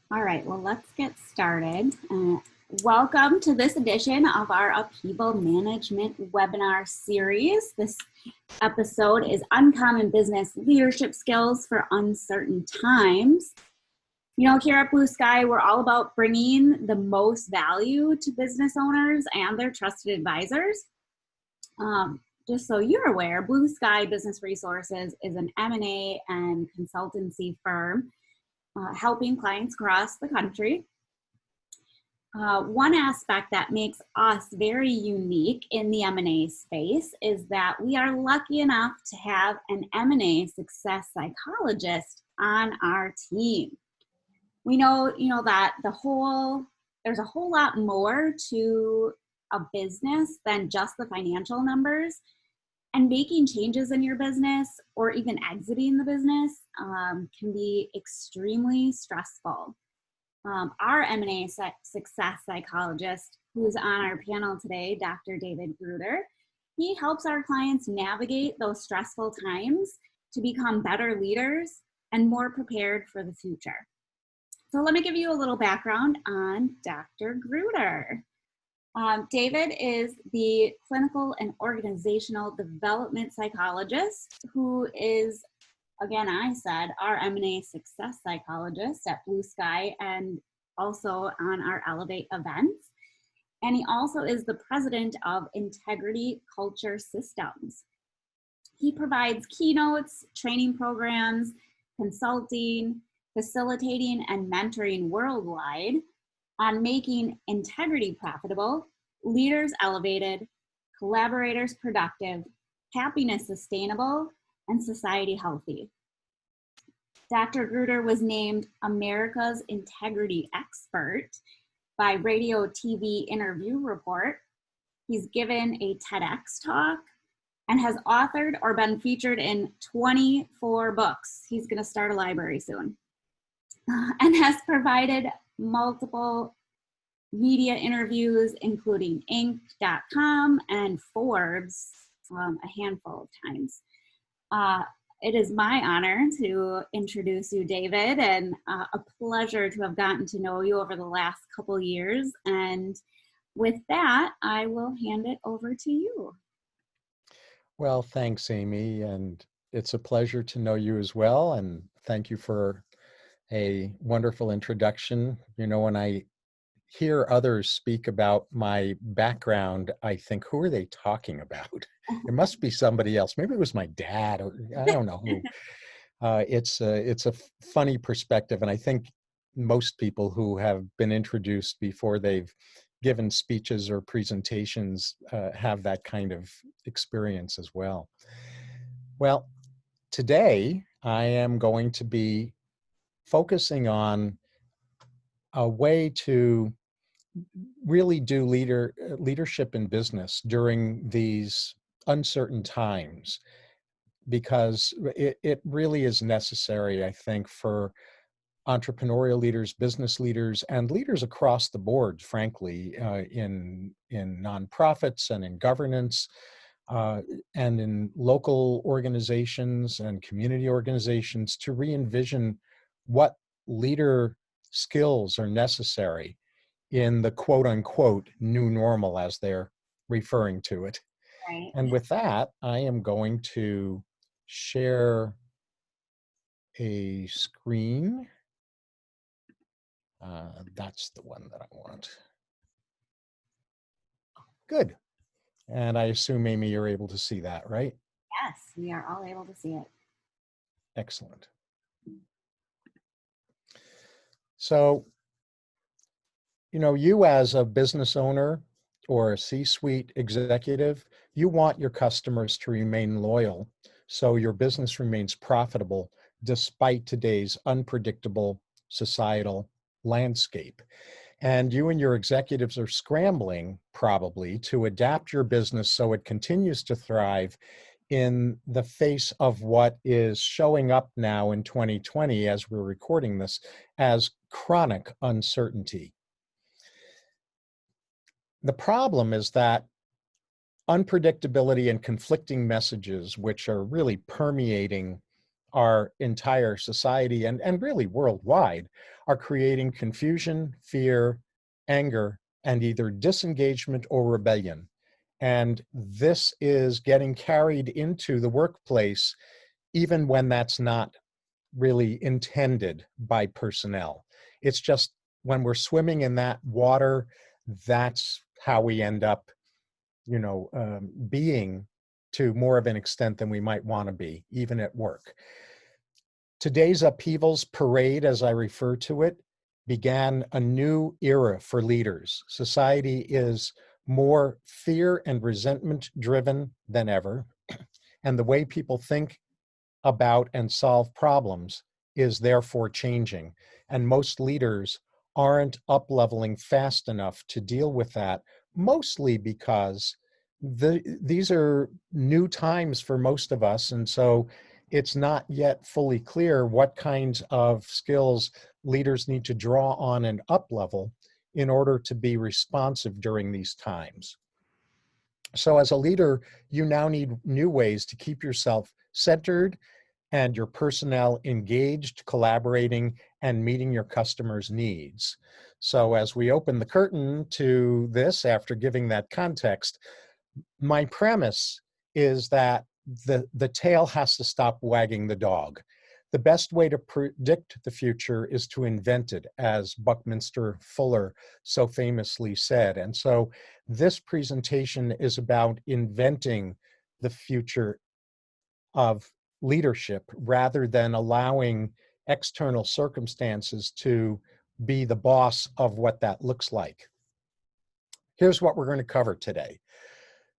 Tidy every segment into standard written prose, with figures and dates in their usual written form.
All right, well, let's get started. Welcome to this edition of our Upheaval Management webinar series. This episode is Uncommon Business Leadership Skills for Uncertain Times. You know, here at Blue Sky, we're all about bringing the most value to business owners and their trusted advisors. Just so you're aware, Blue Sky Business Resources is an M&A and consultancy firm helping clients across the country. One aspect that makes us very unique in the M&A space is that we are lucky enough to have an M&A success psychologist on our team. We know, that there's a whole lot more to a business than just the financial numbers. And making changes in your business or even exiting the business can be extremely stressful. Our M&A success psychologist, who's on our panel today, Dr. David Gruder, he helps our clients navigate those stressful times to become better leaders and more prepared for the future. So let me give you a little background on Dr. Gruder. David is the clinical and organizational development psychologist who is, again, our M&A success psychologist at Blue Sky and also on our Elevate events. And he also is the president of Integrity Culture Systems. He provides keynotes, training programs, consulting, facilitating, and mentoring worldwide on making integrity profitable, leaders elevated, collaborators productive, happiness sustainable, and society healthy. Dr. Gruder was named America's Integrity Expert by Radio TV Interview Report. He's given a TEDx talk and has authored or been featured in 24 books. He's going to start a library soon. And has provided multiple media interviews, including Inc.com and Forbes, a handful of times. It is my honor to introduce you, David, and a pleasure to have gotten to know you over the last couple years. And with that, I will hand it over to you. Well, thanks, Amy, and it's a pleasure to know you as well. And thank you for a wonderful introduction. You know, when I hear others speak about my background, I think, who are they talking about? It must be somebody else. Maybe it was my dad, or I don't know who. It's a funny perspective, and I think most people who have been introduced before they've given speeches or presentations have that kind of experience as well. Well, today I am going to be focusing on a way to really do leadership in business during these uncertain times, because it really is necessary, I think, for entrepreneurial leaders, business leaders, and leaders across the board, frankly, in nonprofits and in governance, and in local organizations and community organizations, to re-envision what leader skills are necessary in the quote-unquote new normal, as they're referring to it. Right. And with that, I am going to share a screen. That's the one that I want. Good. And I assume, Amy, you're able to see that, right? Yes, we are all able to see it. Excellent. So, you know, you as a business owner or a C-suite executive, you want your customers to remain loyal so your business remains profitable despite today's unpredictable societal landscape. And you and your executives are scrambling probably to adapt your business so it continues to thrive in the face of what is showing up now in 2020, as we're recording this, as chronic uncertainty. The problem is that unpredictability and conflicting messages, which are really permeating our entire society and really worldwide are creating confusion, fear, anger, and either disengagement or rebellion. And this is getting carried into the workplace, even when that's not really intended by personnel. It's just when we're swimming in that water, that's how we end up, being to more of an extent than we might want to be, even at work. Today's upheavals parade, as I refer to it, began a new era for leaders. Society is more fear and resentment driven than ever, and the way people think about and solve problems is therefore changing. And most leaders aren't up-leveling fast enough to deal with that, mostly because these are new times for most of us. And so it's not yet fully clear what kinds of skills leaders need to draw on and up-level in order to be responsive during these times. So as a leader, you now need new ways to keep yourself centered and your personnel engaged, collaborating, and meeting your customers' needs. So as we open the curtain to this, after giving that context, my premise is that the tail has to stop wagging the dog. The best way to predict the future is to invent it, as Buckminster Fuller so famously said. And so this presentation is about inventing the future of leadership rather than allowing external circumstances to be the boss of what that looks like. Here's what we're going to cover today.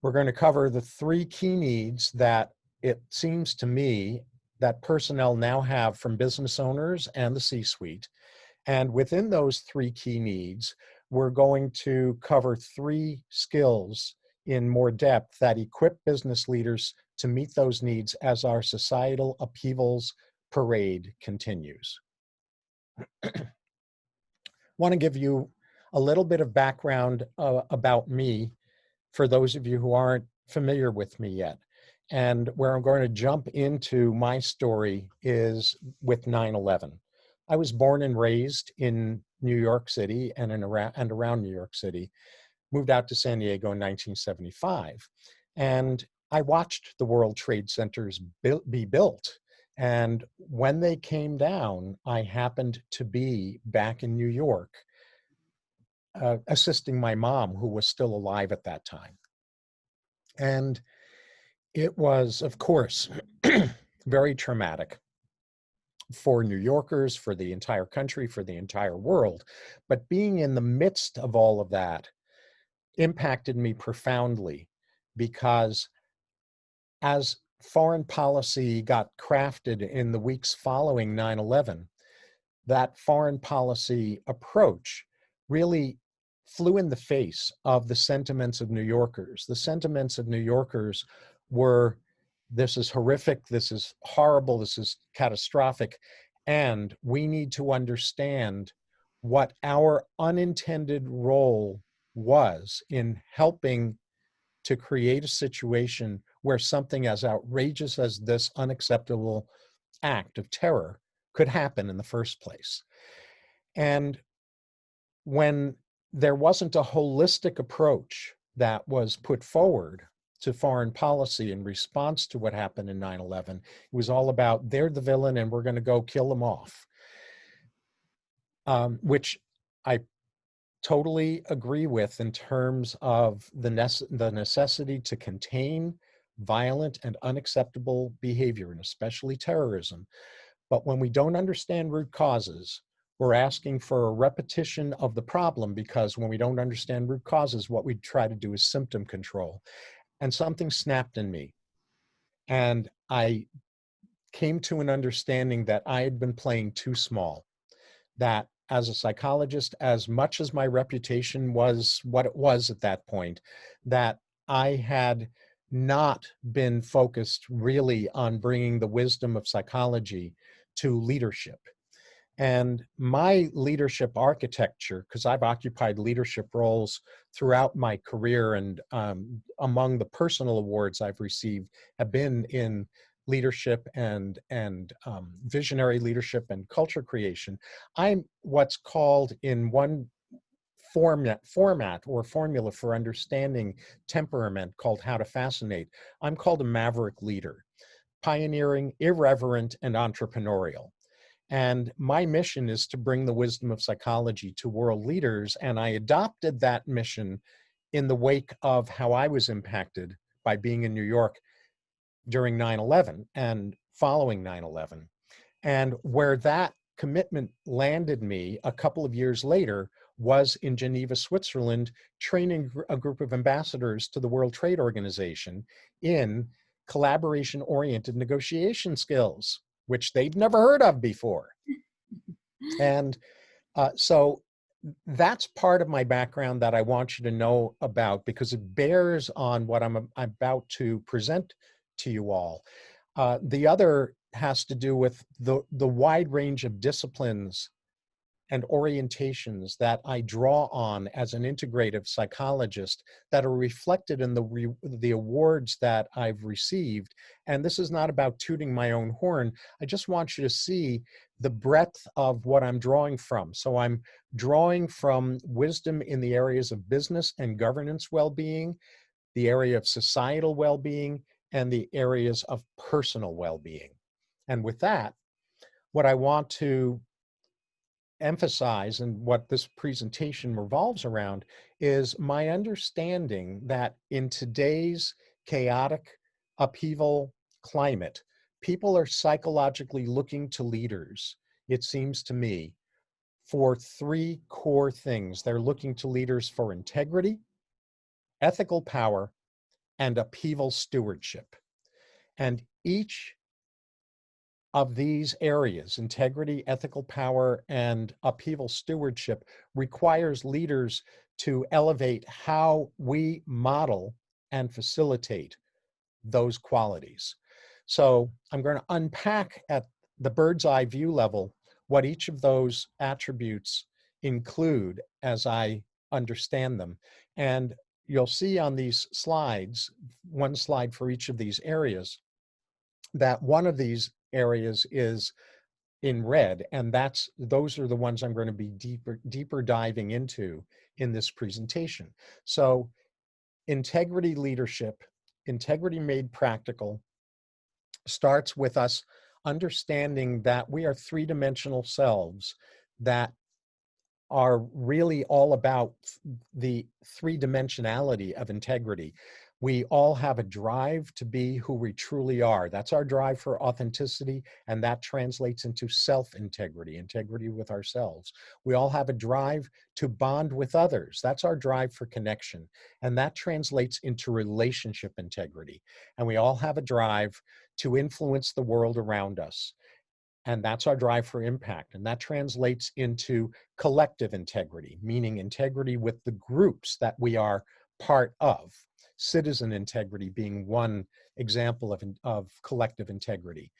We're going to cover the three key needs that it seems to me that personnel now have from business owners and the C-suite. And within those three key needs, we're going to cover three skills in more depth that equip business leaders to meet those needs as our societal upheavals parade continues. I want to give you a little bit of background about me for those of you who aren't familiar with me yet. And where I'm going to jump into my story is with 9/11. I was born and raised in New York City and around New York City, moved out to San Diego in 1975. And I watched the World Trade Centers be built. And when they came down, I happened to be back in New York, assisting my mom, who was still alive at that time. And it was, of course, very traumatic for New Yorkers, for the entire country, for the entire world. But being in the midst of all of that impacted me profoundly, because as foreign policy got crafted in the weeks following 9/11, that foreign policy approach really flew in the face of the sentiments of New Yorkers. The sentiments of New Yorkers were, this is horrific, this is horrible, this is catastrophic, and we need to understand what our unintended role was in helping to create a situation where something as outrageous as this unacceptable act of terror could happen in the first place. And when there wasn't a holistic approach that was put forward to foreign policy in response to what happened in 9/11, it was all about, they're the villain and we're going to go kill them off, which I totally agree with in terms of the necessity to contain violent and unacceptable behavior, and especially terrorism. But when we don't understand root causes, we're asking for a repetition of the problem, because when we don't understand root causes, what we try to do is symptom control. And something snapped in me. And I came to an understanding that I had been playing too small, that as a psychologist, as much as my reputation was what it was at that point, that I had not been focused really on bringing the wisdom of psychology to leadership. And my leadership architecture, because I've occupied leadership roles throughout my career, and among the personal awards I've received have been in leadership and visionary leadership and culture creation. I'm what's called in one format or formula for understanding temperament called How to Fascinate. I'm called a maverick leader, pioneering, irreverent, and entrepreneurial. And my mission is to bring the wisdom of psychology to world leaders. And I adopted that mission in the wake of how I was impacted by being in New York during 9/11 and following 9/11. And where that commitment landed me a couple of years later was in Geneva, Switzerland, training a group of ambassadors to the World Trade Organization in collaboration-oriented negotiation skills, which they'd never heard of before. And so that's part of my background that I want you to know about, because it bears on what I'm about to present to you all. The other has to do with the wide range of disciplines and orientations that I draw on as an integrative psychologist that are reflected in the awards that I've received. And this is not about tooting my own horn. I just want you to see the breadth of what I'm drawing from. So I'm drawing from wisdom in the areas of business and governance well-being, the area of societal well-being, and the areas of personal well-being. And with that, what I want to emphasize and what this presentation revolves around is my understanding that in today's chaotic upheaval climate, people are psychologically looking to leaders, it seems to me, for three core things. They're looking to leaders for integrity, ethical power, and upheaval stewardship. And each of these areas, integrity, ethical power, and upheaval stewardship, requires leaders to elevate how we model and facilitate those qualities. So I'm going to unpack at the bird's eye view level what each of those attributes include as I understand them. And you'll see on these slides, one slide for each of these areas, that one of these areas is in red, and those are the ones I'm going to be deeper diving into in this presentation. So integrity leadership, integrity made practical, starts with us understanding that we are three-dimensional selves that are really all about the three-dimensionality of integrity. We all have a drive to be who we truly are. That's our drive for authenticity, and that translates into self-integrity, integrity with ourselves. We all have a drive to bond with others. That's our drive for connection, and that translates into relationship integrity. And we all have a drive to influence the world around us. And that's our drive for impact. And that translates into collective integrity, meaning integrity with the groups that we are part of. Citizen integrity being one example of collective integrity.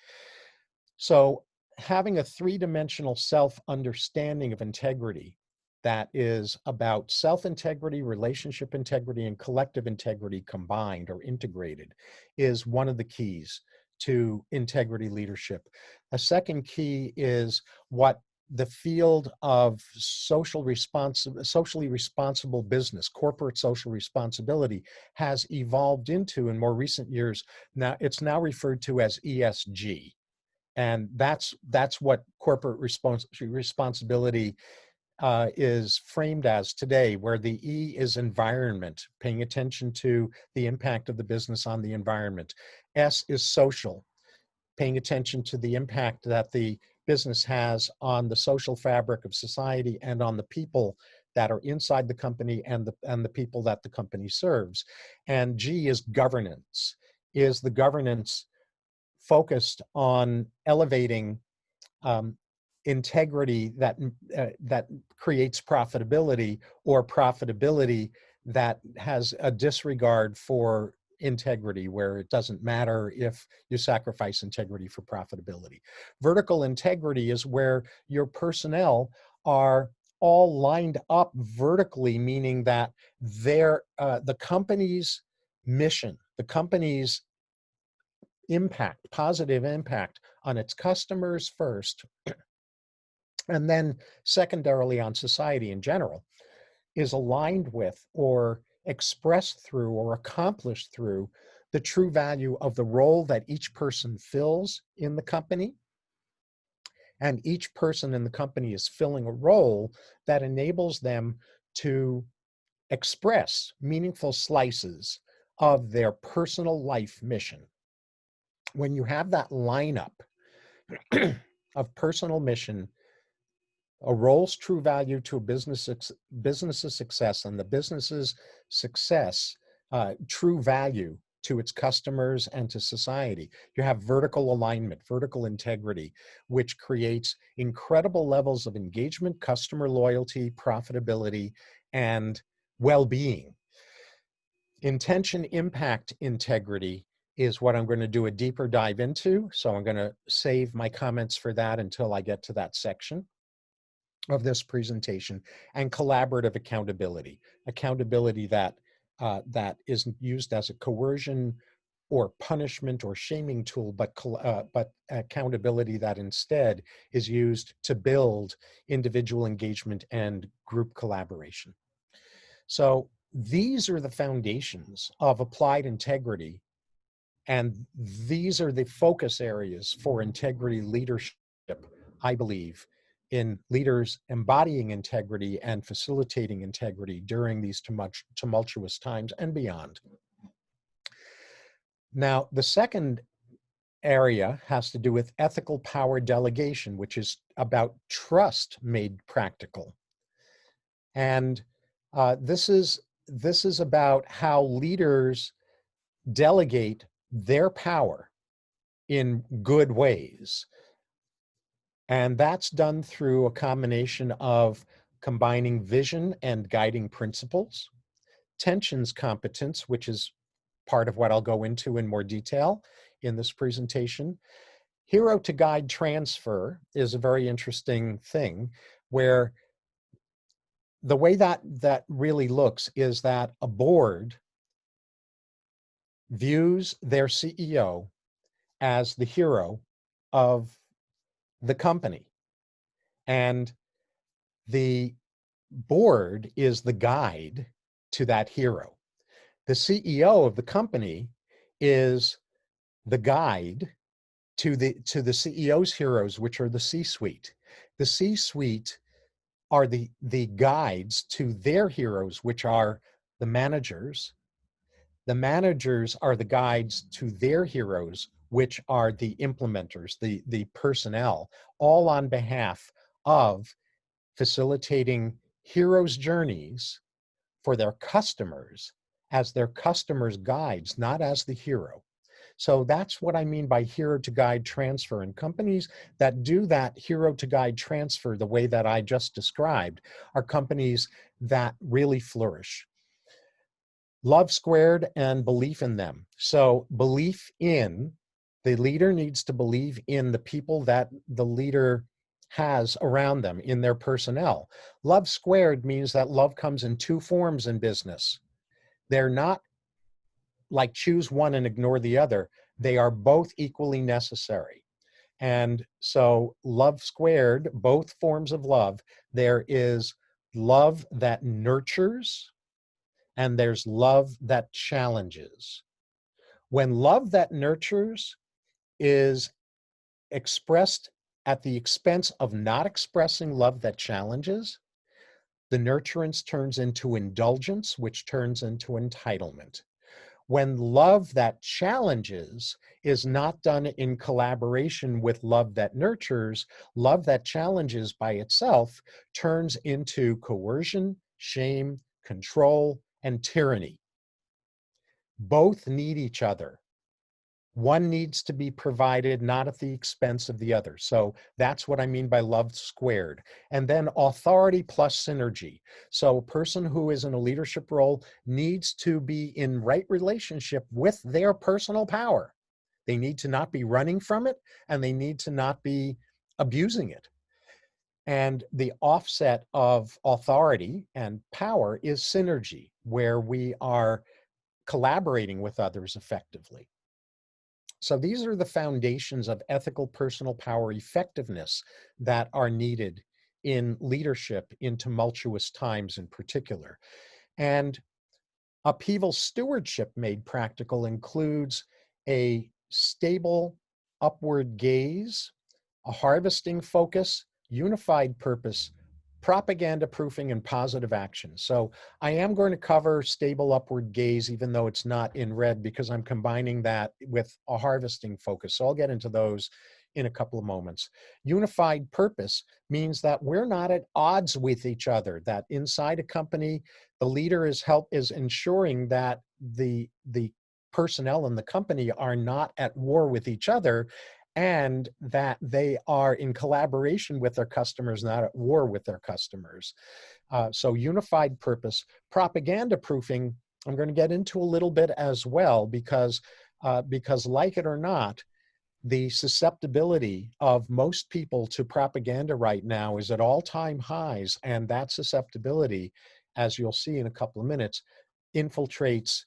So having a three-dimensional self-understanding of integrity that is about self-integrity, relationship integrity, and collective integrity combined or integrated is one of the keys to integrity leadership. A second key is what the field of socially responsible business, corporate social responsibility, has evolved into in more recent years. Now, it's now referred to as ESG. And that's what corporate responsibility is framed as today, where the E is environment, paying attention to the impact of the business on the environment. S is social, paying attention to the impact that the business has on the social fabric of society and on the people that are inside the company and the people that the company serves. And G is governance. Is the governance focused on elevating integrity that creates profitability, or profitability that has a disregard for integrity, where it doesn't matter if you sacrifice integrity for profitability. Vertical integrity is where your personnel are all lined up vertically, meaning that the company's mission, the company's impact, positive impact on its customers first, and then secondarily on society in general, is aligned with or expressed through or accomplished through the true value of the role that each person fills in the company. And each person in the company is filling a role that enables them to express meaningful slices of their personal life mission. When you have that lineup of personal mission, a role's true value to a business's success, and the business's success, true value to its customers and to society, you have vertical alignment, vertical integrity, which creates incredible levels of engagement, customer loyalty, profitability, and well-being. Intention impact integrity is what I'm going to do a deeper dive into. So I'm going to save my comments for that until I get to that section of this presentation. And collaborative accountability, accountability that isn't used as a coercion or punishment or shaming tool, but accountability that instead is used to build individual engagement and group collaboration. So these are the foundations of applied integrity, and these are the focus areas for integrity leadership, I believe, in leaders embodying integrity and facilitating integrity during these tumultuous times and beyond. Now, the second area has to do with ethical power delegation, which is about trust made practical. And this is about how leaders delegate their power in good ways. And that's done through a combination of combining vision and guiding principles, tensions competence, which is part of what I'll go into in more detail in this presentation. Hero to guide transfer is a very interesting thing, where the way that really looks is that a board views their CEO as the hero of the company. And the board is the guide to that hero. The CEO of the company is the guide to the CEO's heroes, which are the C-suite. The C-suite are the guides to their heroes, which are the managers. The managers are the guides to their heroes, which are the implementers, the personnel, all on behalf of facilitating heroes' journeys for their customers as their customers' guides, not as the hero. So that's what I mean by hero to guide transfer. And companies that do that hero to guide transfer the way that I just described are companies that really flourish. Love squared and belief in them. So belief in, the leader needs to believe in the people that the leader has around them, in their personnel. Love squared means that love comes in two forms in business. They're not like choose one and ignore the other. They are both equally necessary. And so love squared, both forms of love, there is love that nurtures and there's love that challenges. When love that nurtures is expressed at the expense of not expressing love that challenges, the nurturance turns into indulgence, which turns into entitlement. When love that challenges is not done in collaboration with love that nurtures, love that challenges by itself turns into coercion, shame, control, and tyranny. Both need each other. One needs to be provided, not at the expense of the other. So that's what I mean by love squared. And then authority plus synergy. So a person who is in a leadership role needs to be in right relationship with their personal power. They need to not be running from it, and they need to not be abusing it. And the offset of authority and power is synergy, where we are collaborating with others effectively. So these are the foundations of ethical personal power effectiveness that are needed in leadership in tumultuous times in particular. And upheaval stewardship made practical includes a stable upward gaze, a harvesting focus, unified purpose, propaganda proofing, and positive action. So I am going to cover stable upward gaze, even though it's not in red, because I'm combining that with a harvesting focus. So I'll get into those in a couple of moments. Unified purpose means that we're not at odds with each other, that inside a company, the leader is ensuring that the personnel in the company are not at war with each other, and that they are in collaboration with their customers, not at war with their customers. So unified purpose, propaganda proofing, I'm going to get into a little bit as well, because like it or not, the susceptibility of most people to propaganda right now is at all-time highs, and that susceptibility, as you'll see in a couple of minutes, infiltrates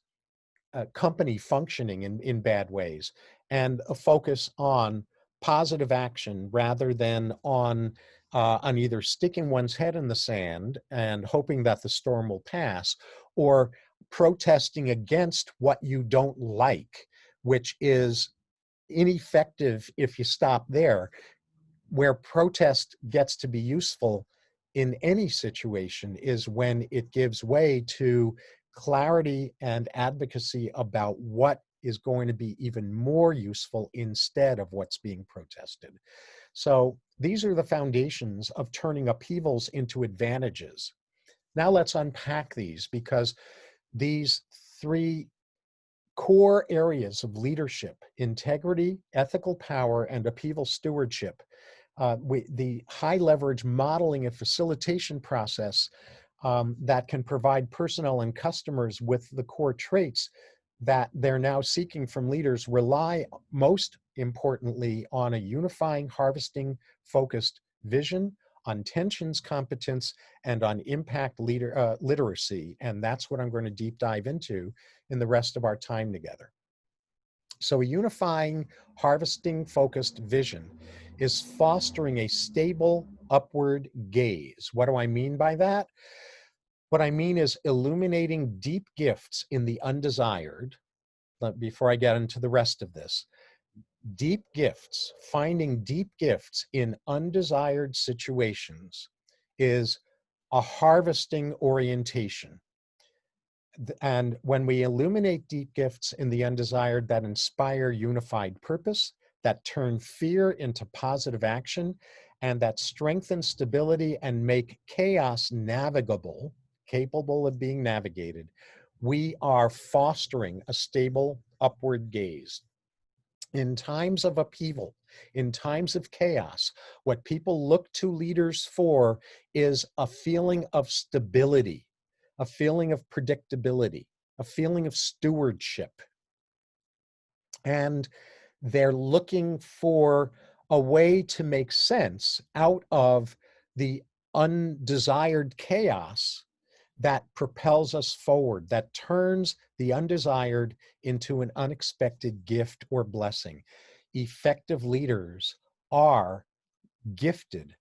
company functioning in bad ways, and a focus on positive action rather than on either sticking one's head in the sand and hoping that the storm will pass, or protesting against what you don't like, which is ineffective if you stop there. Where protest gets to be useful in any situation is when it gives way to clarity and advocacy about what is going to be even more useful instead of what's being protested. So these are the foundations of turning upheavals into advantages. Now let's unpack these, because these three core areas of leadership: integrity, ethical power, and upheaval stewardship, the high leverage modeling and facilitation process that can provide personnel and customers with the core traits that they're now seeking from leaders, rely most importantly on a unifying, harvesting focused vision, on tensions competence, and on impact literacy. And that's what I'm going to deep dive into in the rest of our time together. So a unifying, harvesting focused vision is fostering a stable upward gaze. What do I mean by that? What I mean is illuminating deep gifts in the undesired. Before I get into the rest of this, deep gifts, finding deep gifts in undesired situations is a harvesting orientation. And when we illuminate deep gifts in the undesired that inspire unified purpose, that turn fear into positive action, and that strengthen stability and make chaos navigable, capable of being navigated, we are fostering a stable upward gaze. In times of upheaval, in times of chaos, what people look to leaders for is a feeling of stability, a feeling of predictability, a feeling of stewardship. And they're looking for a way to make sense out of the undesired chaos that propels us forward, that turns the undesired into an unexpected gift or blessing. Effective leaders are gifted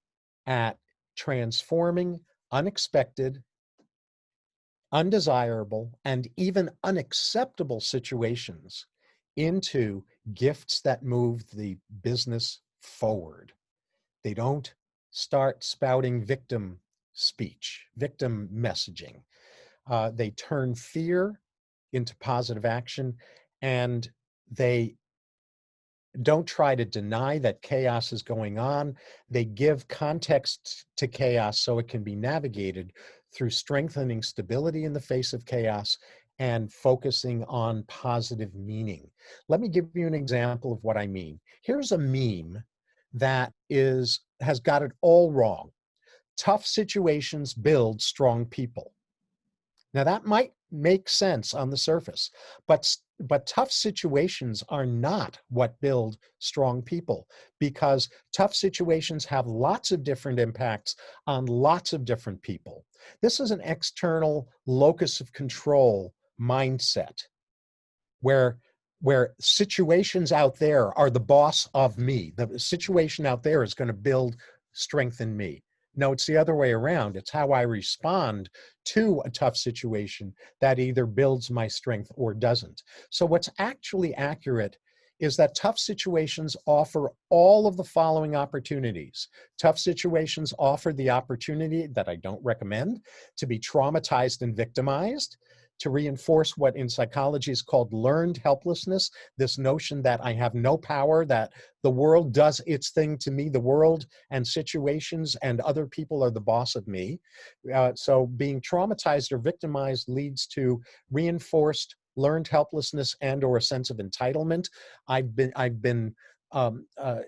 at transforming unexpected, undesirable, and even unacceptable situations into gifts that move the business forward. They don't start spouting victim speech, victim messaging. They turn fear into positive action, and they don't try to deny that chaos is going on. They give context to chaos so it can be navigated through strengthening stability in the face of chaos and focusing on positive meaning. Let me give you an example of what I mean. Here's a meme that has got it all wrong. Tough situations build strong people. Now that might make sense on the surface, but tough situations are not what build strong people, because tough situations have lots of different impacts on lots of different people. This is an external locus of control mindset where where situations out there are the boss of me. The situation out there is going to build strength in me. No, it's the other way around. It's how I respond to a tough situation that either builds my strength or doesn't. So what's actually accurate is that tough situations offer all of the following opportunities. Tough situations offer the opportunity that I don't recommend to be traumatized and victimized, to reinforce what in psychology is called learned helplessness, this notion that I have no power, that the world does its thing to me, the world and situations and other people are the boss of me. So being traumatized or victimized leads to reinforced learned helplessness and or a sense of entitlement. I've been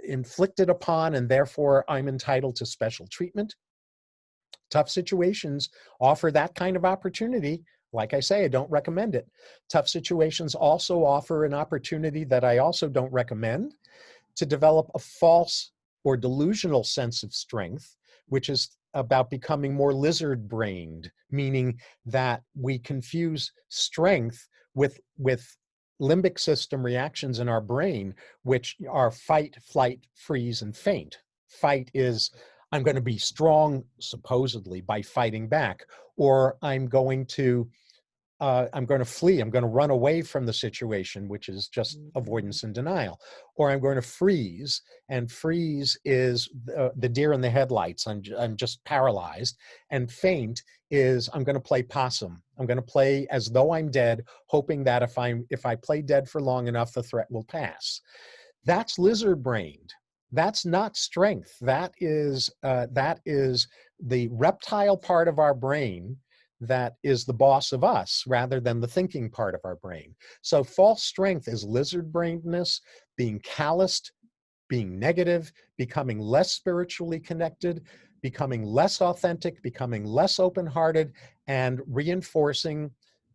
inflicted upon, and therefore I'm entitled to special treatment. Tough situations offer that kind of opportunity. Like I say, I don't recommend it. Tough situations also offer an opportunity that I also don't recommend, to develop a false or delusional sense of strength, which is about becoming more lizard-brained, meaning that we confuse strength with limbic system reactions in our brain, which are fight, flight, freeze, and faint. Fight is, I'm going to be strong, supposedly, by fighting back, or I'm going to flee, I'm going to run away from the situation, which is just avoidance and denial. Or I'm going to freeze, and freeze is the deer in the headlights, I'm just paralyzed. And faint is I'm going to play possum. I'm going to play as though I'm dead, hoping that if I play dead for long enough, the threat will pass. That's lizard-brained. That's not strength. That is the reptile part of our brain that is the boss of us rather than the thinking part of our brain. So false strength is lizard-brainedness, being calloused, being negative, becoming less spiritually connected, becoming less authentic, becoming less open-hearted, and reinforcing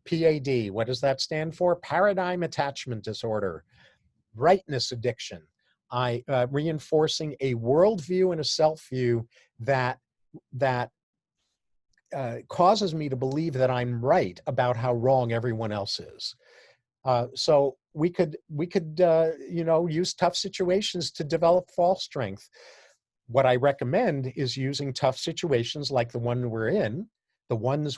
PAD. What does that stand for? Paradigm attachment disorder, rightness addiction. Reinforcing a worldview and a self-view that causes me to believe that I'm right about how wrong everyone else is. So we could use tough situations to develop false strength. What I recommend is using tough situations like the ones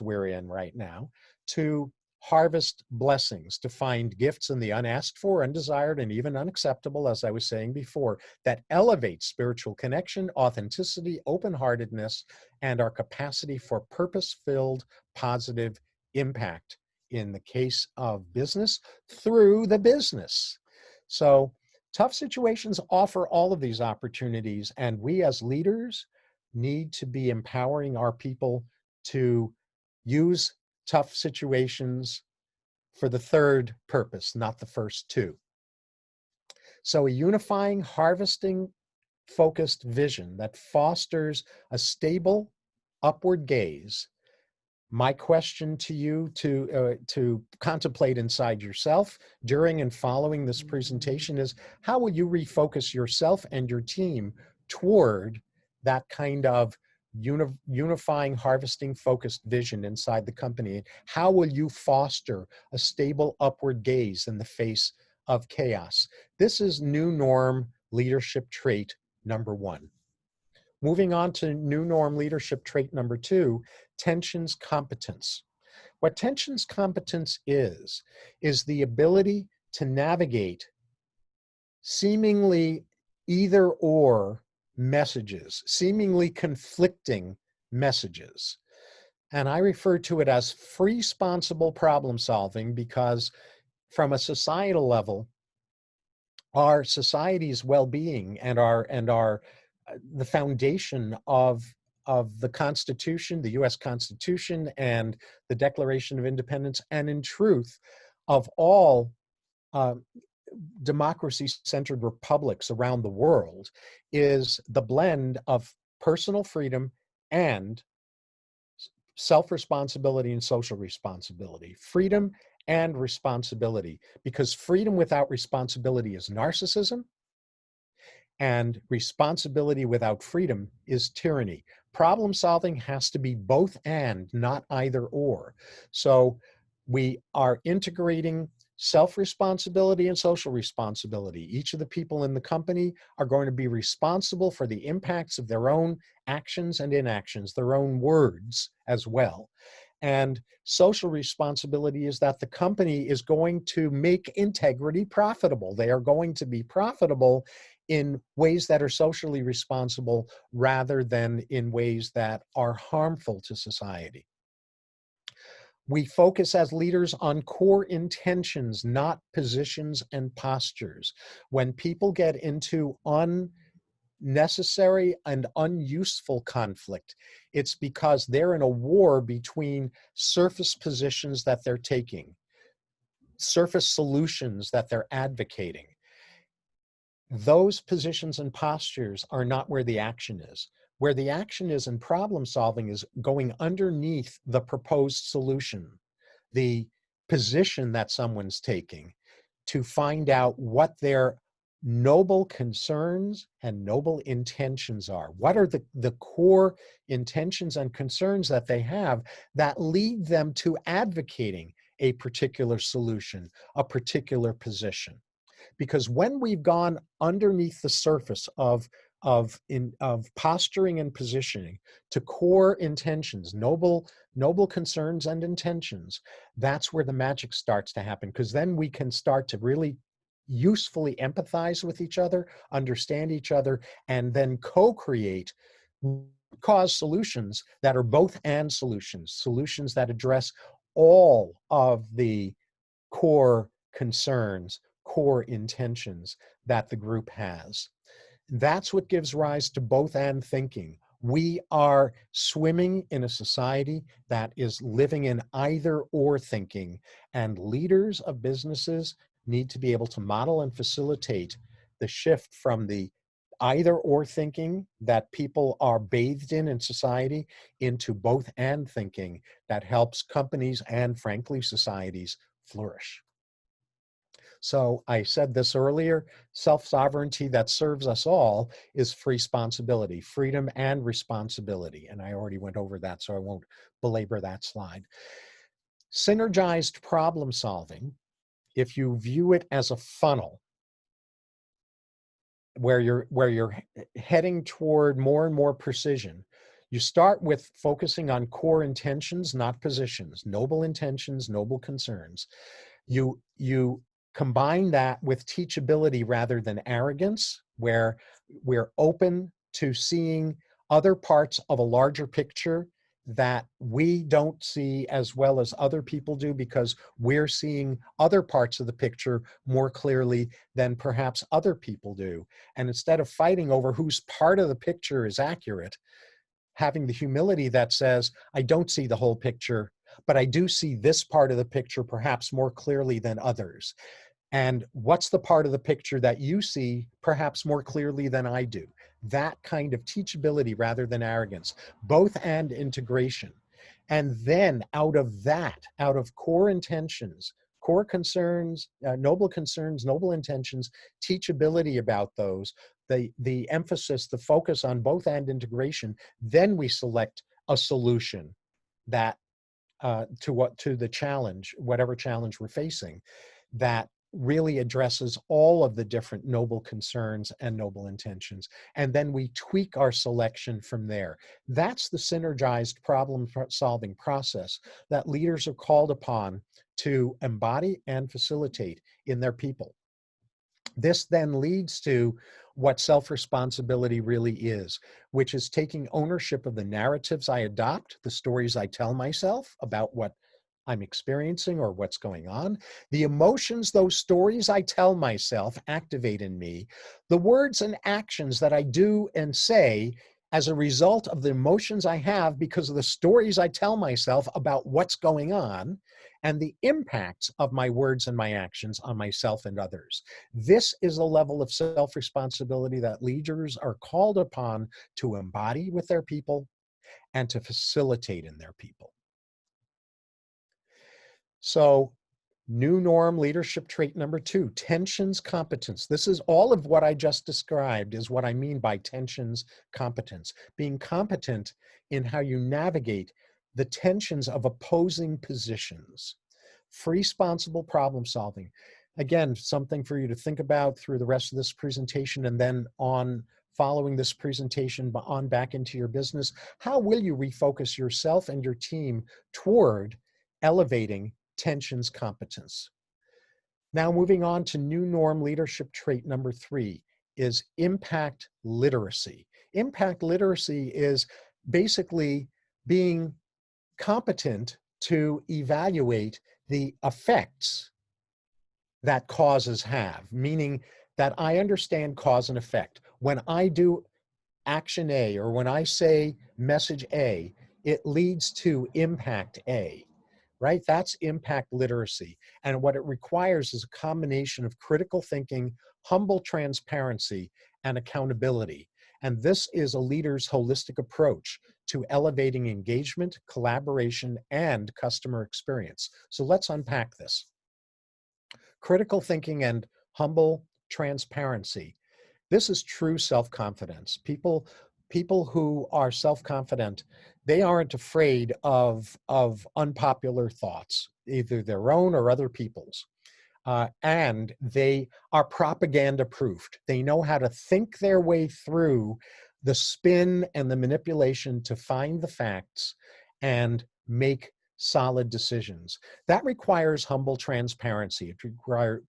we're in right now, to harvest blessings, to find gifts in the unasked for, undesired, and even unacceptable, as I was saying before, that elevate spiritual connection, authenticity, open-heartedness, and our capacity for purpose-filled, positive impact in the case of business, through the business. So tough situations offer all of these opportunities, and we as leaders need to be empowering our people to use tough situations for the third purpose, not the first two. So a unifying, harvesting, focused vision that fosters a stable, upward gaze. My question to you to contemplate inside yourself during and following this presentation is, how will you refocus yourself and your team toward that kind of unifying, harvesting, focused vision inside the company? How will you foster a stable upward gaze in the face of chaos? This is new norm leadership trait number 1. Moving on to new norm leadership trait number 2, tensions competence. What tensions competence is the ability to navigate seemingly either or messages, seemingly conflicting messages. And I refer to it as free responsible problem solving, because from a societal level, our society's well-being and the foundation of the Constitution, the US Constitution, and the Declaration of Independence, and in truth, of all democracy-centered republics around the world, is the blend of personal freedom and self-responsibility and social responsibility. Freedom and responsibility, because freedom without responsibility is narcissism, and responsibility without freedom is tyranny. Problem solving has to be both and, not either or. So we are integrating self-responsibility and social responsibility. Each of the people in the company are going to be responsible for the impacts of their own actions and inactions, their own words as well. And social responsibility is that the company is going to make integrity profitable. They are going to be profitable in ways that are socially responsible rather than in ways that are harmful to society. We focus as leaders on core intentions, not positions and postures. When people get into unnecessary and unuseful conflict, it's because they're in a war between surface positions that they're taking, surface solutions that they're advocating. Those positions and postures are not where the action is. Where the action is in problem solving is going underneath the proposed solution, the position that someone's taking, to find out what their noble concerns and noble intentions are. What are the core intentions and concerns that they have that lead them to advocating a particular solution, a particular position? Because when we've gone underneath the surface of posturing and positioning to core intentions, noble concerns and intentions, that's where the magic starts to happen, because then we can start to really usefully empathize with each other, understand each other, and then co-create cause solutions that are both and solutions that address all of the core concerns, core intentions that the group has. That's what gives rise to both and thinking. We are swimming in a society that is living in either or thinking, and leaders of businesses need to be able to model and facilitate the shift from the either or thinking that people are bathed in society into both and thinking that helps companies and, frankly, societies flourish. So I said this earlier, self-sovereignty that serves us all is free responsibility, freedom and responsibility. And I already went over that, so I won't belabor that slide. Synergized problem solving, if you view it as a funnel, where you're heading toward more and more precision, you start with focusing on core intentions, not positions, noble intentions, noble concerns. You combine that with teachability rather than arrogance, where we're open to seeing other parts of a larger picture that we don't see as well as other people do, because we're seeing other parts of the picture more clearly than perhaps other people do. And instead of fighting over whose part of the picture is accurate, having the humility that says, I don't see the whole picture, but I do see this part of the picture perhaps more clearly than others. And what's the part of the picture that you see perhaps more clearly than I do? That kind of teachability rather than arrogance, both and integration. And then out of that, out of core intentions, core concerns, noble intentions, teachability about those, the emphasis, the focus on both and integration, then we select a solution that to the challenge, whatever challenge we're facing, that really addresses all of the different noble concerns and noble intentions. And then we tweak our selection from there. That's the synergized problem solving process that leaders are called upon to embody and facilitate in their people. This then leads to what self-responsibility really is, which is taking ownership of the narratives I adopt, the stories I tell myself about what I'm experiencing or what's going on, the emotions those stories I tell myself activate in me, the words and actions that I do and say as a result of the emotions I have because of the stories I tell myself about what's going on, and the impacts of my words and my actions on myself and others. This is a level of self-responsibility that leaders are called upon to embody with their people and to facilitate in their people. So, new norm leadership trait number 2, tensions competence. This is all of what I just described is what I mean by tensions competence. Being competent in how you navigate the tensions of opposing positions. responsible problem solving. Again, something for you to think about through the rest of this presentation, and then on following this presentation on back into your business. How will you refocus yourself and your team toward elevating tensions competence? Now, moving on to new norm leadership trait number 3 is impact literacy. Impact literacy is basically being competent to evaluate the effects that causes have, meaning that I understand cause and effect. When I do action A, or when I say message A, it leads to impact A, right? That's impact literacy. And what it requires is a combination of critical thinking, humble transparency, and accountability. And this is a leader's holistic approach to elevating engagement, collaboration, and customer experience. So let's unpack this. Critical thinking and humble transparency. This is true self-confidence. People who are self-confident, they aren't afraid of unpopular thoughts, either their own or other people's. And they are propaganda proofed. They know how to think their way through the spin and the manipulation to find the facts and make solid decisions. That requires humble transparency. It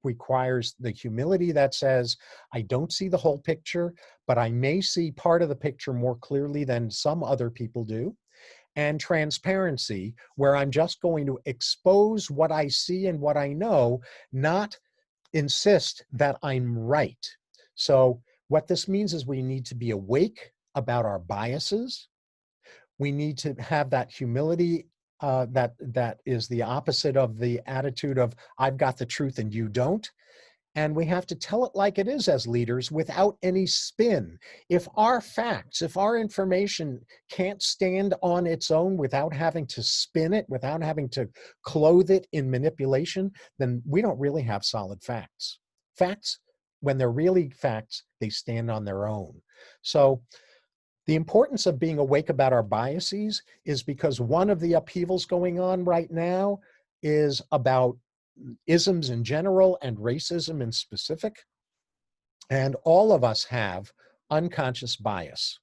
requires the humility that says, I don't see the whole picture, but I may see part of the picture more clearly than some other people do. And transparency, where I'm just going to expose what I see and what I know, not insist that I'm right. So what this means is we need to be awake about our biases. We need to have that humility that is the opposite of the attitude of I've got the truth and you don't. And we have to tell it like it is as leaders without any spin. If our facts, if our information can't stand on its own without having to spin it, without having to clothe it in manipulation, then we don't really have solid facts. Facts, when they're really facts, they stand on their own. So the importance of being awake about our biases is because one of the upheavals going on right now is about isms in general and racism in specific. And all of us have unconscious bias.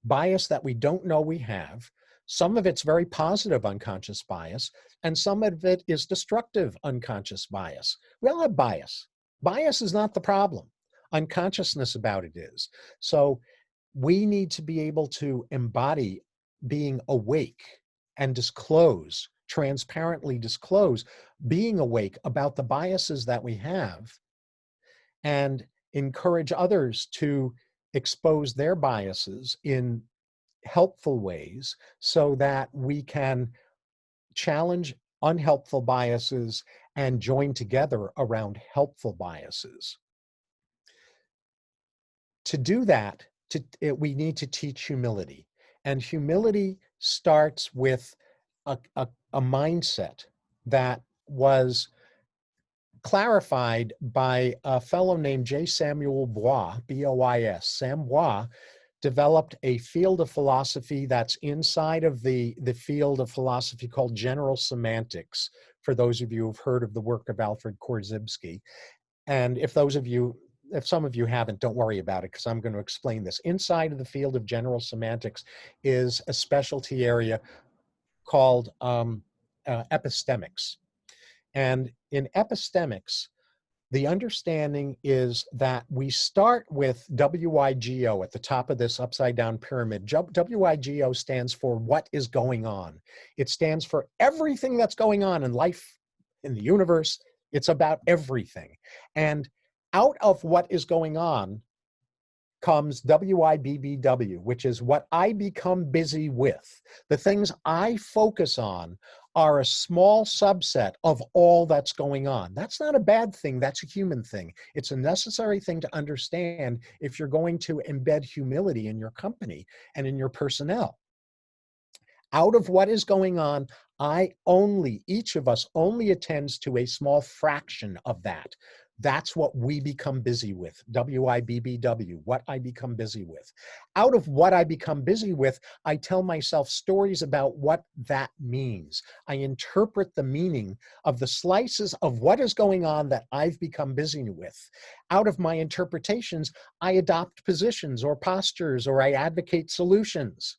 Bias that we don't know we have. Some of it's very positive unconscious bias, and some of it is destructive unconscious bias. We all have bias. Bias is not the problem. Unconsciousness about it is. So we need to be able to embody being awake and disclose, transparently disclose, being awake about the biases that we have, and encourage others to expose their biases in helpful ways so that we can challenge unhelpful biases and join together around helpful biases. To do that, we need to teach humility. And humility starts with a mindset that was clarified by a fellow named J. Samuel Bois, B-O-I-S. Sam Bois developed a field of philosophy that's inside of the field of philosophy called general semantics, for those of you who've heard of the work of Alfred Korzybski. And if some of you haven't, don't worry about it, because I'm going to explain this. Inside of the field of general semantics is a specialty area called epistemics. And in epistemics, the understanding is that we start with WIGO at the top of this upside down pyramid. WIGO stands for what is going on. It stands for everything that's going on in life, in the universe. It's about everything. And out of what is going on comes WIBBW, which is what I become busy with. The things I focus on are a small subset of all that's going on. That's not a bad thing. That's a human thing. It's a necessary thing to understand if you're going to embed humility in your company and in your personnel. Out of what is going on, each of us only attends to a small fraction of that. That's what we become busy with. WIBBW, what I become busy with. Out of what I become busy with, I tell myself stories about what that means. I interpret the meaning of the slices of what is going on that I've become busy with. Out of my interpretations, I adopt positions or postures, or I advocate solutions.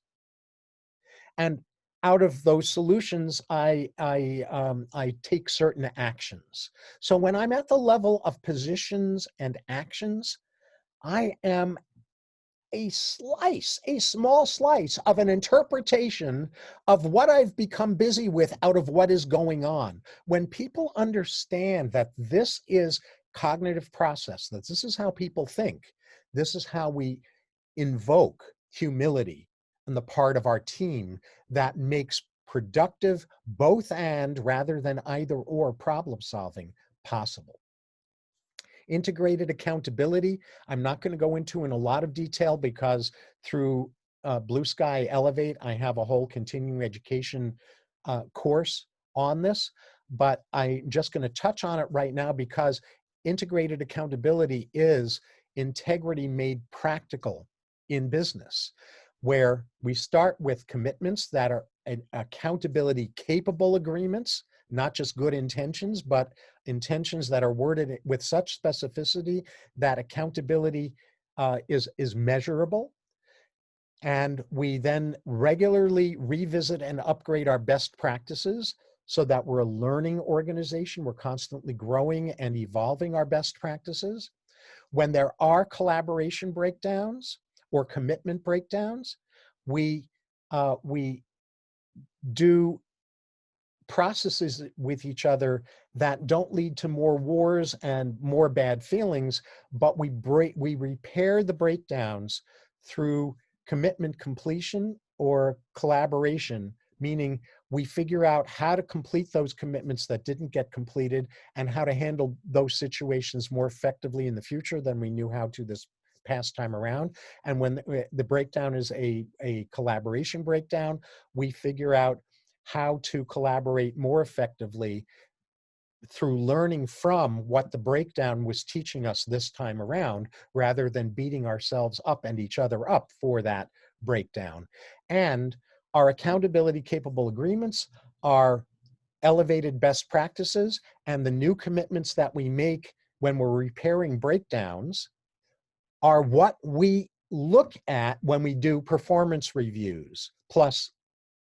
And out of those solutions, I take certain actions. So when I'm at the level of positions and actions, I am a slice, a small slice of an interpretation of what I've become busy with out of what is going on. When people understand that this is cognitive process, that this is how people think, this is how we invoke humility on the part of our team, that makes productive both and rather than either or problem solving possible. Integrated accountability, I'm not going to go into in a lot of detail because through Blue Sky Elevate, I have a whole continuing education course on this, but I'm just going to touch on it right now because integrated accountability is integrity made practical in business, where we start with commitments that are accountability capable agreements, not just good intentions, but intentions that are worded with such specificity that accountability is measurable. And we then regularly revisit and upgrade our best practices so that we're a learning organization. We're constantly growing and evolving our best practices. When there are collaboration breakdowns or commitment breakdowns, we do processes with each other that don't lead to more wars and more bad feelings, but we repair the breakdowns through commitment completion or collaboration, meaning we figure out how to complete those commitments that didn't get completed and how to handle those situations more effectively in the future than we knew how to this past time around. And when the breakdown is a collaboration breakdown, we figure out how to collaborate more effectively through learning from what the breakdown was teaching us this time around, rather than beating ourselves up and each other up for that breakdown. And our accountability capable agreements are elevated best practices, and the new commitments that we make when we're repairing breakdowns are what we look at when we do performance reviews, plus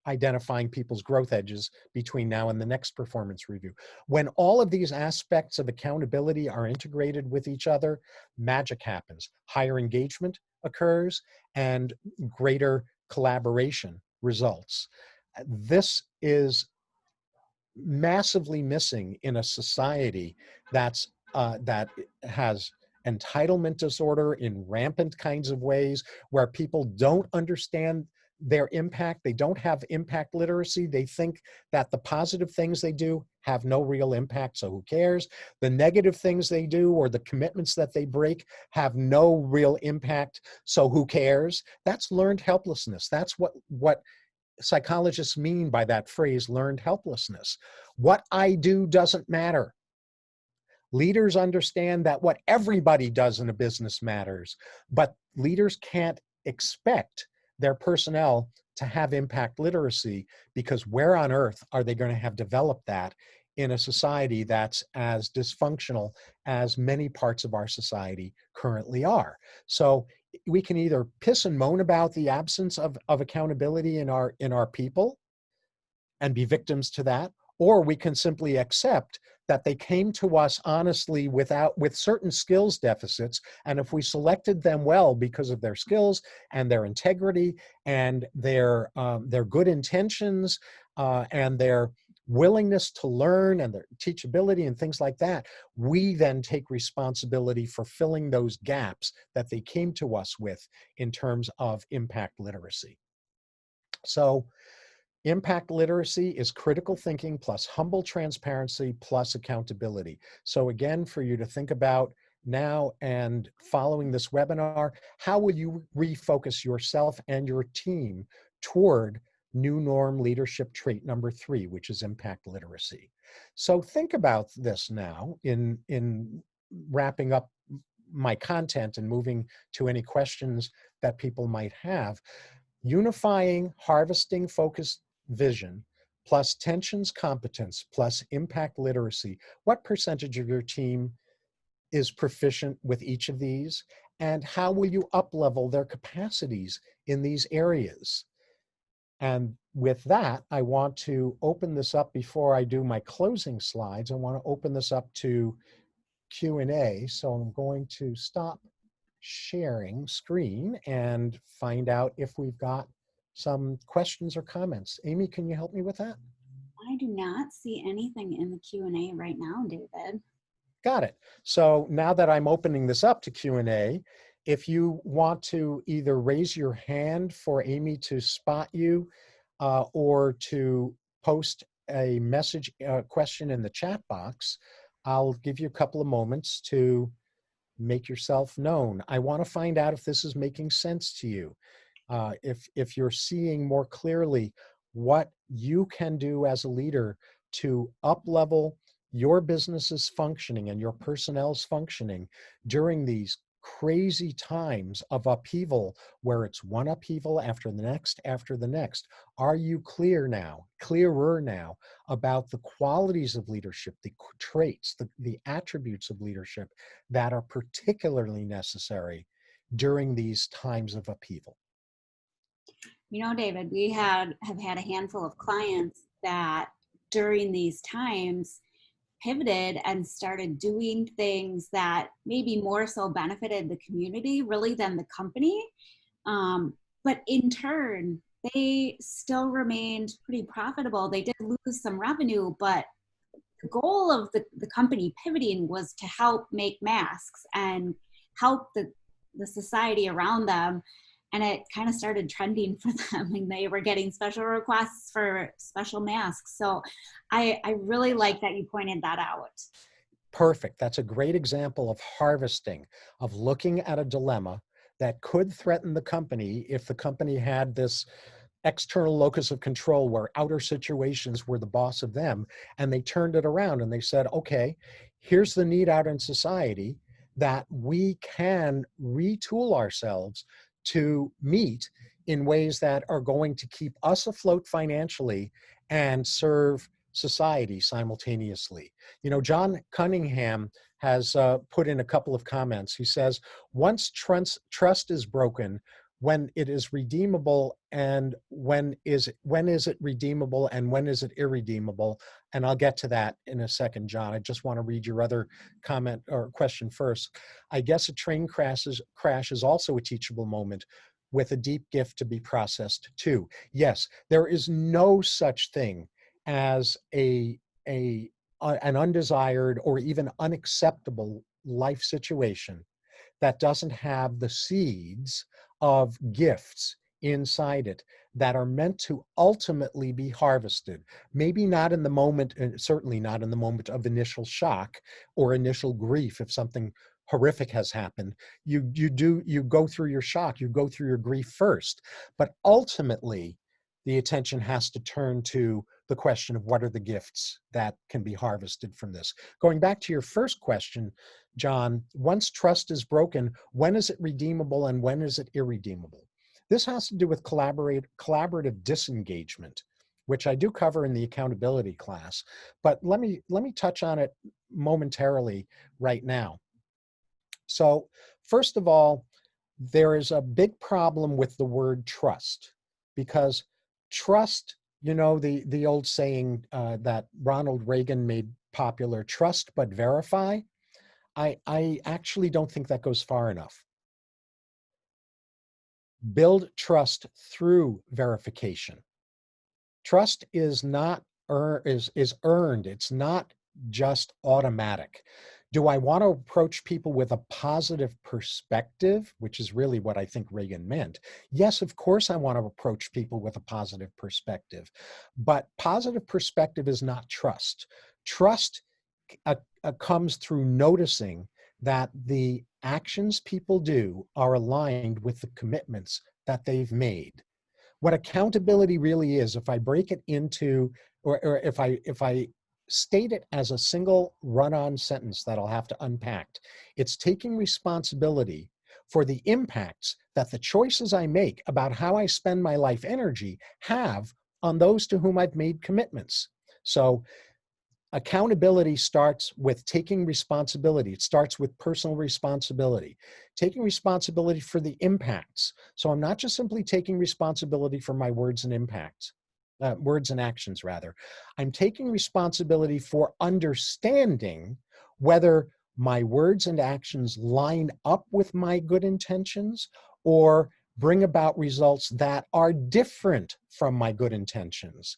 identifying people's growth edges between now and the next performance review. When all of these aspects of accountability are integrated with each other, magic happens. Higher engagement occurs and greater collaboration results. This is massively missing in a society that has entitlement disorder in rampant kinds of ways, where people don't understand their impact. They don't have impact literacy. They think that the positive things they do have no real impact, so who cares? The negative things they do or the commitments that they break have no real impact, so who cares? That's learned helplessness. That's what psychologists mean by that phrase, learned helplessness. What I do doesn't matter. Leaders understand that what everybody does in a business matters, but leaders can't expect their personnel to have impact literacy, because where on earth are they going to have developed that in a society that's as dysfunctional as many parts of our society currently are? So we can either piss and moan about the absence of accountability in our people and be victims to that, or we can simply accept that they came to us honestly with certain skills deficits, and if we selected them well because of their skills and their integrity and their good intentions and their willingness to learn and their teachability and things like that, we then take responsibility for filling those gaps that they came to us with in terms of impact literacy. So impact literacy is critical thinking plus humble transparency plus accountability. So again, for you to think about now and following this webinar, how will you refocus yourself and your team toward new norm leadership trait number 3, which is impact literacy? So think about this now in wrapping up my content and moving to any questions that people might have, unifying harvesting focused vision plus tensions competence plus impact literacy, what percentage of your team is proficient with each of these? And how will you up-level their capacities in these areas? And with that, I want to open this up before I do my closing slides. I want to open this up to Q&A. So I'm going to stop sharing screen and find out if we've got some questions or comments. Amy, can you help me with that? I do not see anything in the Q&A right now, David. Got it. So now that I'm opening this up to Q&A, if you want to either raise your hand for Amy to spot you or to post a message question in the chat box, I'll give you a couple of moments to make yourself known. I want to find out if this is making sense to you. If you're seeing more clearly what you can do as a leader to up-level your business's functioning and your personnel's functioning during these crazy times of upheaval, where it's one upheaval after the next. Are you clearer now about the qualities of leadership, the traits, the attributes of leadership that are particularly necessary during these times of upheaval? You know, David, we have had a handful of clients that during these times pivoted and started doing things that maybe more so benefited the community really than the company. But in turn, they still remained pretty profitable. They did lose some revenue, but the goal of the company pivoting was to help make masks and help the society around them. And it kind of started trending for them, and they were getting special requests for special masks. So I really like that you pointed that out. Perfect. That's a great example of harvesting, of looking at a dilemma that could threaten the company if the company had this external locus of control where outer situations were the boss of them, and they turned it around and they said, okay, here's the need out in society that we can retool ourselves to meet in ways that are going to keep us afloat financially and serve society simultaneously. You know, John Cunningham has put in a couple of comments. He says, once trust is broken, when it is redeemable, and when is it redeemable, and when is it irredeemable? And I'll get to that in a second, John. I just want to read your other comment or question first. I guess a train crash is also a teachable moment with a deep gift to be processed too. Yes, there is no such thing as an undesired or even unacceptable life situation that doesn't have the seeds of gifts inside it that are meant to ultimately be harvested. Maybe not in the moment, and certainly not in the moment of initial shock or initial grief if something horrific has happened. You go through your shock, you go through your grief first, but ultimately the attention has to turn to the question of what are the gifts that can be harvested from this. Going back to your first question, John, once trust is broken, when is it redeemable and when is it irredeemable? This has to do with collaborative disengagement, which I do cover in the accountability class, but let me touch on it momentarily right now. So first of all, there is a big problem with the word trust, because trust, you know, the old saying that Ronald Reagan made popular, trust but verify. I actually don't think that goes far enough. Build trust through verification. Trust is not is earned. It's not just automatic. Do I want to approach people with a positive perspective, which is really what I think Reagan meant? Yes, of course I want to approach people with a positive perspective, but positive perspective is not trust. Trust comes through noticing that the actions people do are aligned with the commitments that they've made. What accountability really is, if I break it into, or if I state it as a single run-on sentence that I'll have to unpack. It's taking responsibility for the impacts that the choices I make about how I spend my life energy have on those to whom I've made commitments. So accountability starts with taking responsibility. It starts with personal responsibility, taking responsibility for the impacts. So I'm not just simply taking responsibility for my words and impacts, words and actions rather. I'm taking responsibility for understanding whether my words and actions line up with my good intentions or bring about results that are different from my good intentions.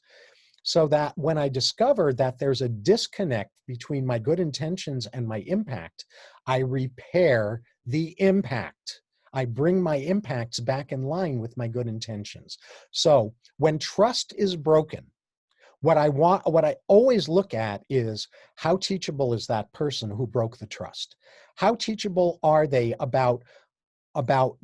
So that when I discover that there's a disconnect between my good intentions and my impact, I repair the impact. I bring my impacts back in line with my good intentions. So when trust is broken, what I always look at is how teachable is that person who broke the trust? How teachable are they about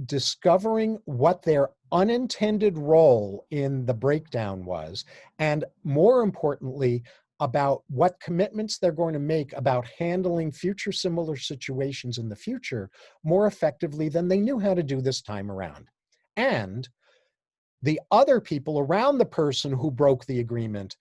discovering what their unintended role in the breakdown was, and more importantly, about what commitments they're going to make about handling future similar situations in the future more effectively than they knew how to do this time around. And the other people around the person who broke the agreement,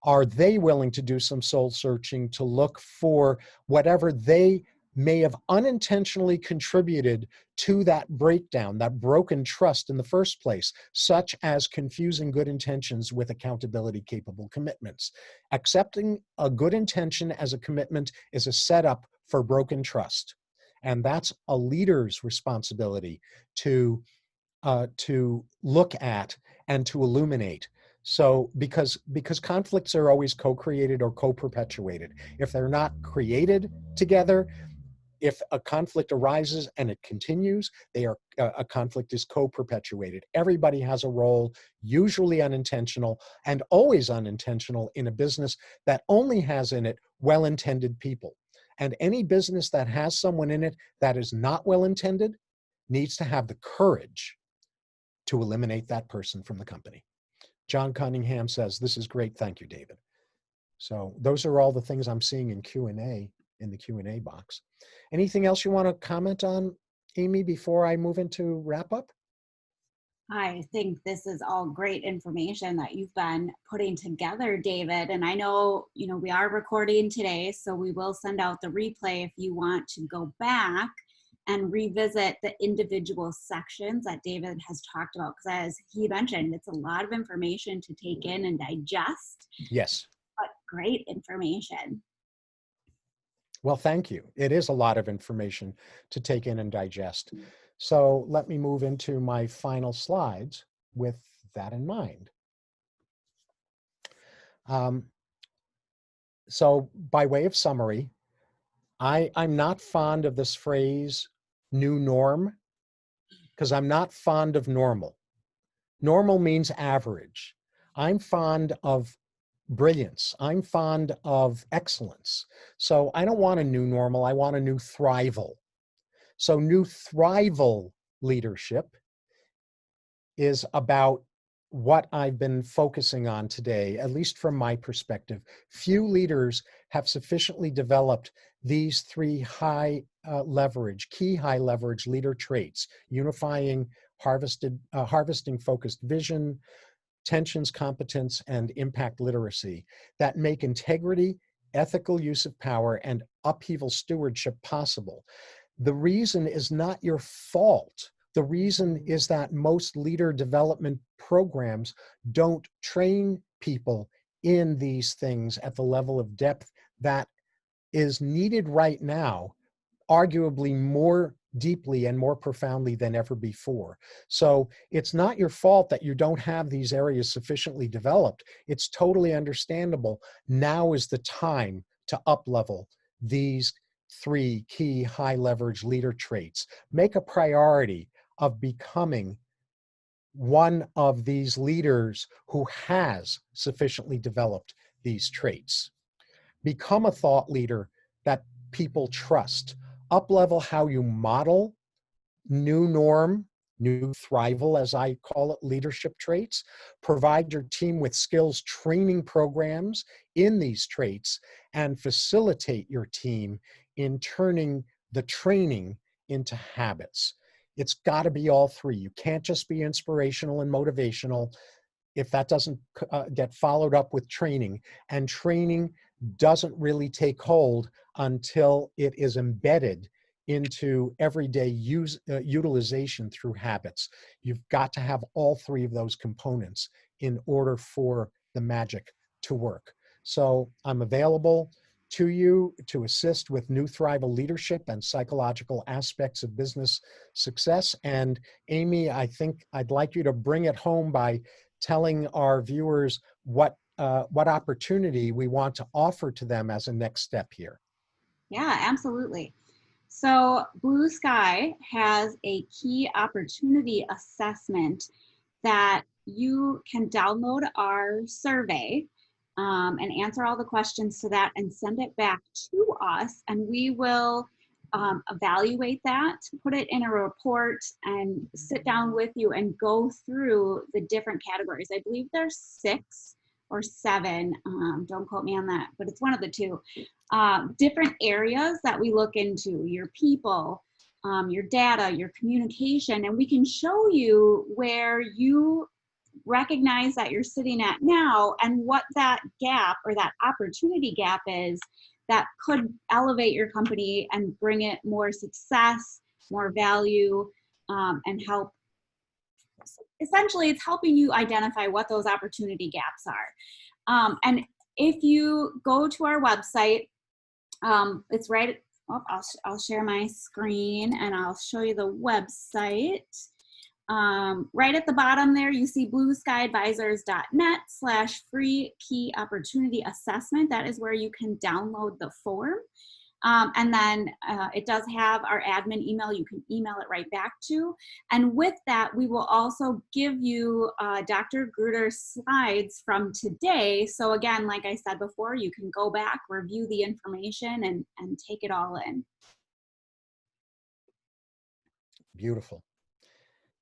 are they willing to do some soul searching to look for whatever they may have unintentionally contributed to that breakdown, that broken trust in the first place, such as confusing good intentions with accountability capable commitments? Accepting a good intention as a commitment is a setup for broken trust. And that's a leader's responsibility to look at and to illuminate. So because conflicts are always co-created or co-perpetuated. If they're not created together, if a conflict arises and it continues, a conflict is co-perpetuated. Everybody has a role, usually unintentional and always unintentional, in a business that only has in it well-intended people. And any business that has someone in it that is not well-intended needs to have the courage to eliminate that person from the company. John Cunningham says, "This is great. Thank you, David." So those are all the things I'm seeing in Q&A, in the Q&A box. Anything else you want to comment on, Amy, before I move into wrap up? I think this is all great information that you've been putting together, David. And I know, we are recording today, so we will send out the replay if you want to go back and revisit the individual sections that David has talked about. Because as he mentioned, it's a lot of information to take in and digest. Yes. But great information. Well, thank you. It is a lot of information to take in and digest. So let me move into my final slides with that in mind. So by way of summary, I'm not fond of this phrase, new norm, because I'm not fond of normal. Normal means average. I'm fond of brilliance. I'm fond of excellence. So I don't want a new normal. I want a new thrival. So new thrival leadership is about what I've been focusing on today, at least from my perspective. Few leaders have sufficiently developed these three key high leverage leader traits: unifying, harvesting focused vision, tensions, competence, and impact literacy, that make integrity, ethical use of power, and upheaval stewardship possible. The reason is not your fault. The reason is that most leader development programs don't train people in these things at the level of depth that is needed right now, arguably more deeply and more profoundly than ever before. So it's not your fault that you don't have these areas sufficiently developed. It's totally understandable. Now is the time to up-level these three key high leverage leader traits. Make a priority of becoming one of these leaders who has sufficiently developed these traits. Become a thought leader that people trust. Up-level how you model new norm new thrival, as I call it, leadership traits. Provide your team with skills training programs in these traits, and facilitate your team in turning the training into habits. It's got to be all three. You can't just be inspirational and motivational if that doesn't get followed up with training. And training doesn't really take hold until it is embedded into everyday utilization through habits. You've got to have all three of those components in order for the magic to work. So I'm available to you to assist with new thrival leadership and psychological aspects of business success. And Amy, I think I'd like you to bring it home by telling our viewers what opportunity we want to offer to them as a next step here. Yeah, absolutely. So Blue Sky has a key opportunity assessment that you can download our survey and answer all the questions to that and send it back to us, and we will evaluate that, put it in a report, and sit down with you and go through the different categories. I believe there's 6 or 7, don't quote me on that, but it's one of the two. Different areas that we look into: your people, your data, your communication, and we can show you where you recognize that you're sitting at now and what that gap or that opportunity gap is that could elevate your company and bring it more success, more value, and help. Essentially, it's helping you identify what those opportunity gaps are. And if you go to our website, it's right. Oh, I'll share my screen and I'll show you the website. Right at the bottom there, you see blueskyadvisors.net/free key opportunity assessment. That is where you can download the form. And then it does have our admin email. You can email it right back to. And with that, we will also give you Dr. Gruder's slides from today. So again, like I said before, you can go back, review the information, and take it all in. Beautiful.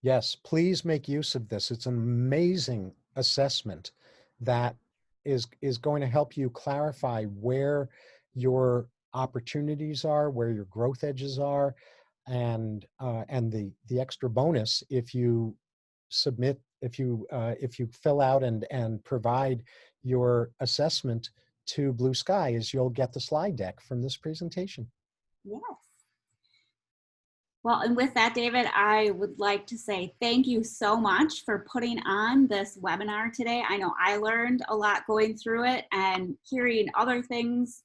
Yes, please make use of this. It's an amazing assessment that is going to help you clarify where your opportunities are, where your growth edges are, and the extra bonus if you submit, if you fill out and provide your assessment to Blue Sky, is you'll get the slide deck from this presentation. Yes. Well, and with that, David, I would like to say thank you so much for putting on this webinar today. I know I learned a lot going through it, and hearing other things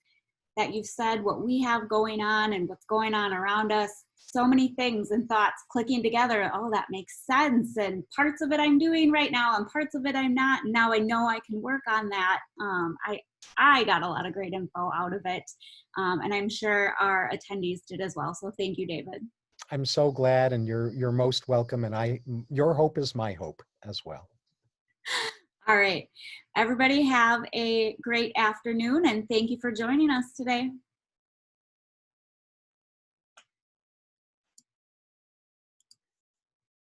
that you've said, what we have going on and what's going on around us. So many things and thoughts clicking together. Oh, that makes sense. And parts of it I'm doing right now and parts of it I'm not. And now I know I can work on that. I got a lot of great info out of it. And I'm sure our attendees did as well. So thank you, David. I'm so glad, and you're most welcome, and your hope is my hope as well. All right. Everybody have a great afternoon, and thank you for joining us today.